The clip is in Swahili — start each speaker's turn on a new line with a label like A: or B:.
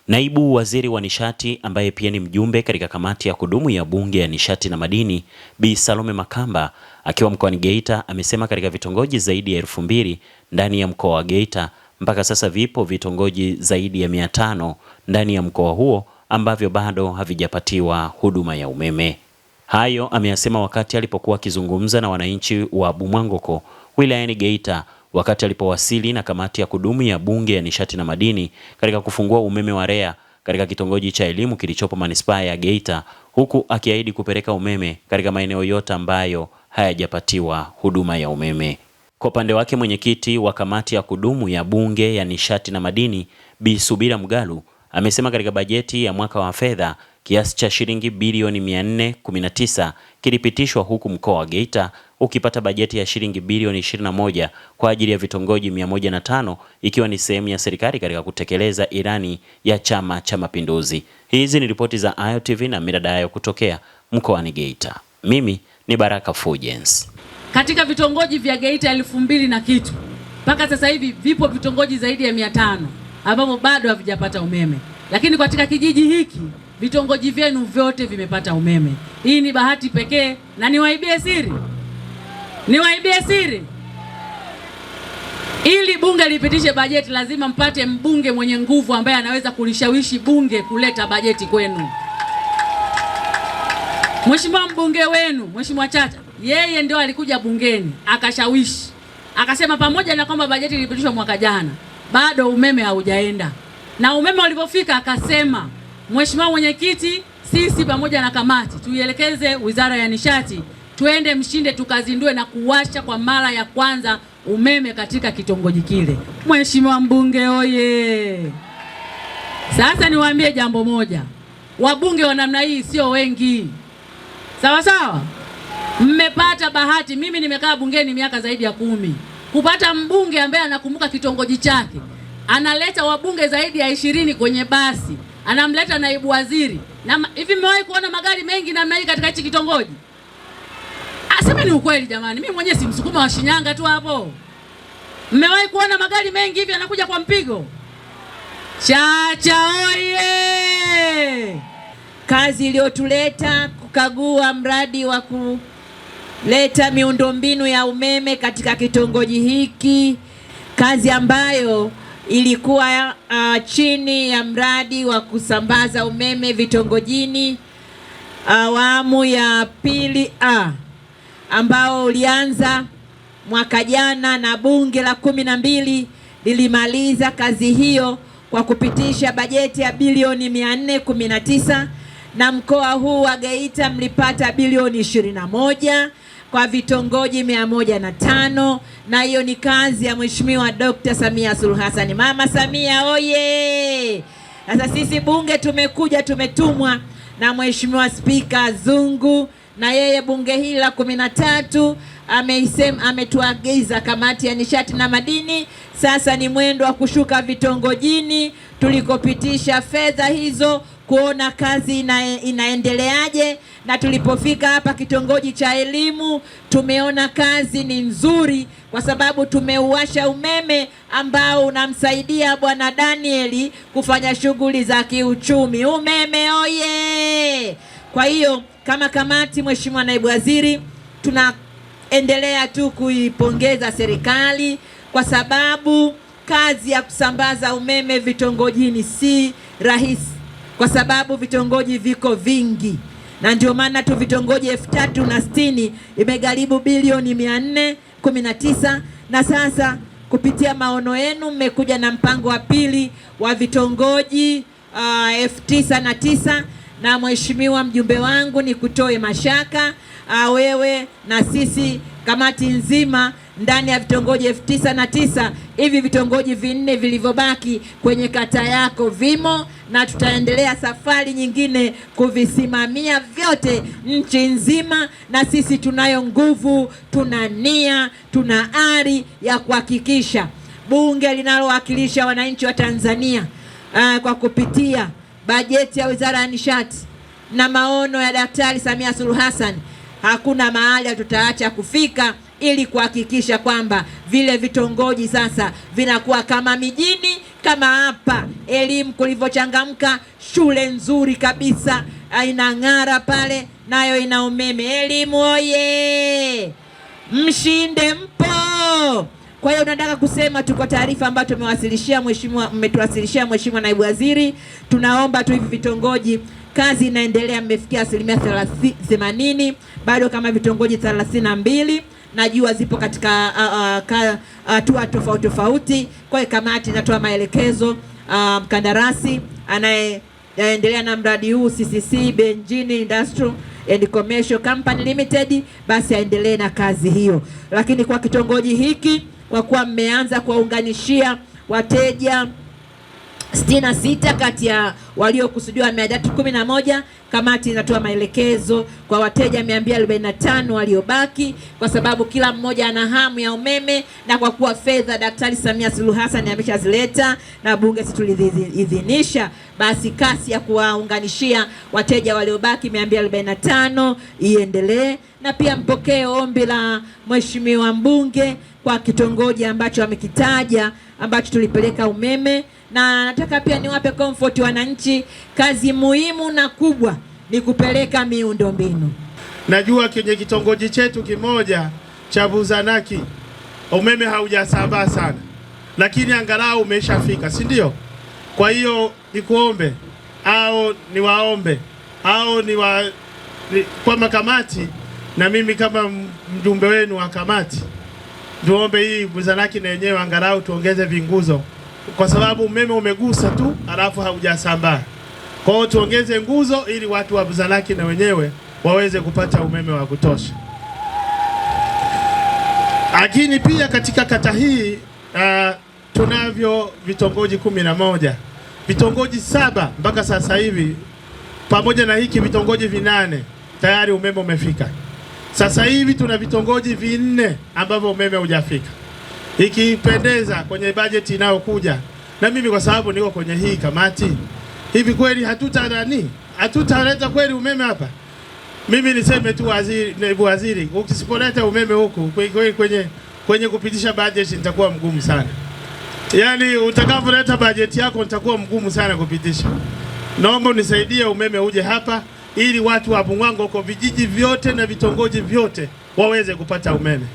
A: Naibu Waziri wa Nishati ambaye pia ni mjumbe katika kamati ya kudumu ya Bunge ya Nishati na Madini, Bi Salome Makamba akiwa mkoani Geita amesema katika vitongoji zaidi ya 2000 ndani ya mkoa wa Geita mpaka sasa vipo vitongoji zaidi ya 500 ndani ya mkoa huo ambavyo bado havijapatiwa huduma ya umeme. Hayo ameyasema wakati alipokuwa akizungumza na wananchi wa Bumwangoko wilayani Geita wakati alipowasili na kamati ya kudumu ya Bunge ya Nishati na Madini katika kufungua umeme wa REA katika kitongoji cha elimu kilichopo manispaa ya Geita, huku akiahidi kupeleka umeme katika maeneo yote ambayo hayajapatiwa huduma ya umeme. Kwa upande wake, mwenyekiti wa kamati ya kudumu ya Bunge ya Nishati na Madini, Bi Subira Mgalu, amesema katika bajeti ya mwaka wa fedha kiasi cha shilingi bilioni 419 kilipitishwa, huku mkoa wa Geita ukipata bajeti ya shilingi bilioni 21 kwa ajili ya vitongoji 105, ikiwa ni sehemu ya serikali katika kutekeleza ilani ya Chama cha Mapinduzi. Hizi ni ripoti za Ayo TV na Mirada Ayo kutokea mkoani Geita. Mimi ni Baraka Fulgence.
B: Katika vitongoji vya Geita 2000 na kitu, mpaka sasa hivi vipo vitongoji zaidi ya 500 ambavyo bado havijapata umeme, lakini katika kijiji hiki vitongoji vyenu vyote vimepata umeme. Hii ni bahati pekee, na niwaibie siri, ili bunge lipitishe bajeti lazima mpate mbunge mwenye nguvu ambaye anaweza kulishawishi bunge kuleta bajeti kwenu. Mheshimiwa mbunge wenu, Mheshimiwa Chacha, yeye ndio alikuja bungeni akashawishi, akasema pamoja na kwamba bajeti ilipitishwa mwaka jana, bado umeme haujaenda. Na umeme ulipofika akasema, Mheshimiwa mwenyekiti, sisi pamoja na kamati tuielekeze Wizara ya Nishati tuende Mshinde tukazindue na kuwasha kwa mara ya kwanza umeme katika kitongoji kile. Mheshimiwa mbunge oye! Sasa niwaambie jambo moja, wabunge wa namna hii sio wengi. Sawa sawa? Mmepata bahati. Mimi nimekaa bungeni miaka zaidi ya 10. Kupata mbunge ambaye anakumbuka kitongoji chake, analeta wabunge zaidi ya 20 kwenye basi, anamleta naibu waziri. Na hivi mmewahi kuona magari mengi namna hii katika hichi kitongoji? Asema ni ukweli jamani, mimi mwenyewe si Msukuma wa Shinyanga tu hapo. Mmewahi kuona magari mengi hivi anakuja kwa mpigo? Chacha oye!
C: Kazi iliyotuleta kukagua mradi wa kuleta miundombinu ya umeme katika kitongoji hiki, kazi ambayo ilikuwa chini ya mradi wa kusambaza umeme vitongojini awamu ya pili ambao ulianza mwaka jana, na bunge la 12 lilimaliza kazi hiyo kwa kupitisha bajeti ya bilioni 419, na mkoa huu wa Geita mlipata bilioni 21 kwa vitongoji 105, na hiyo ni kazi ya Mheshimiwa Dr. Samia Suluhu Hassan. Mama Samia oye! Sasa sisi bunge tumetumwa na Mheshimiwa Spika Zungu, na yeye bunge hili la 13 ametuagiza kamati ya nishati na madini, sasa ni mwendo wa kushuka vitongojini tulikopitisha fedha hizo kuona kazi inaendeleaje. Na tulipofika hapa kitongoji cha elimu tumeona kazi ni nzuri, kwa sababu tumeuwasha umeme ambao unamsaidia Bwana Danieli kufanya shughuli za kiuchumi. Umeme oye! Kwa hiyo kama kamati, Mheshimiwa Naibu Waziri, tunaendelea tu kuipongeza serikali kwa sababu kazi ya kusambaza umeme vitongojini si rahisi, kwa sababu vitongoji viko vingi, na ndio maana tu vitongoji 3060 imegharimu bilioni 419, na sasa kupitia maono yenu mmekuja na mpango wa pili wa vitongoji 9009. Na Mheshimiwa mjumbe wangu, ni kutoe mashaka wewe na sisi kamati nzima ndani ya vitongoji 9009, hivi vitongoji 4 vilivyobaki kwenye kata yako vimo, na tutaendelea safari nyingine kuvisimamia vyote nchi nzima. Na sisi tunayo nguvu, tuna nia, tuna ari ya kuhakikisha bunge linalowakilisha wananchi wa Tanzania kwa kupitia bajeti ya Wizara ya Nishati na maono ya Daktari Samia Suluhu Hassan, hakuna mahali tutaacha kufika ili kuhakikisha kwamba vile vitongoji sasa vinakuwa kama mijini, kama hapa elimu kulivyochangamka, shule nzuri kabisa inang'ara pale, nayo ina umeme. Elimu oye! Mshinde mpo! Kwa hiyo tunataka kusema tuko taarifa ambayo mmetuwasilishia Mheshimiwa Naibu Waziri. Tunaomba tu hivi vitongoji, kazi inaendelea, mmefikia asilimia 80, bado kama vitongoji 32 najua zipo katika hatua tofauti. Kwa hiyo kamati inatoa maelekezo, mkandarasi anaendelea na mradi huu CCC Benjini Industrial and Commercial Company Limited, basi aendelee na kazi hiyo. Lakini kwa kitongoji hiki, kwa kuwa mmeanza kuwaunganishia wateja 66 kati ya waliokusudiwa 311, kamati inatoa maelekezo kwa wateja 245 waliobaki, kwa sababu kila mmoja ana hamu ya umeme, na kwa kuwa fedha Daktari Samia Suluhu Hassan ameshazileta na bunge tulidhinisha, basi kasi ya kuwaunganishia wateja waliobaki 245 iendelee. Na pia mpokee ombi la Mheshimiwa mbunge kwa kitongoji ambacho amekitaja, ambacho tulipeleka umeme. Na nataka pia niwape comfort wananchi, kazi muhimu na kubwa ni kupeleka miundombinu.
D: Najua kwenye kitongoji chetu kimoja cha Buzanaki umeme haujasambaa sana, lakini angalau umeshafika, si ndio? Kwa hiyo nikuombe au niwaombe au kwa makamati, na mimi kama mjumbe wenu wa kamati, tuombe hii Buzanaki na yenyewe angalau tuongeze vinguzo, kwa sababu umeme umegusa tu alafu haujasambaa. Kwa hiyo tuongeze nguzo ili watu wa Buzanaki na wenyewe waweze kupata umeme wa kutosha. Lakini pia katika kata hii tunavyo vitongoji 11, vitongoji 7 mpaka sasa hivi, pamoja na hiki vitongoji 8 tayari umeme umefika. Sasa hivi tuna vitongoji 4 ambavyo umeme hujafika. Ikipendeza kwenye bajeti inayokuja, na mimi kwa sababu niko kwenye hii kamati, hivi kweli hatutaleta kweli umeme hapa? Mimi niseme tu naibu waziri, ukisipoleta umeme huku kwenye kupitisha bajeti nitakuwa mgumu sana. Yaani utakapoleta bajeti yako nitakuwa mgumu sana kupitisha. Naomba unisaidie umeme uje hapa ili watu wa Bung'wango kwa vijiji vyote na vitongoji vyote waweze kupata umeme.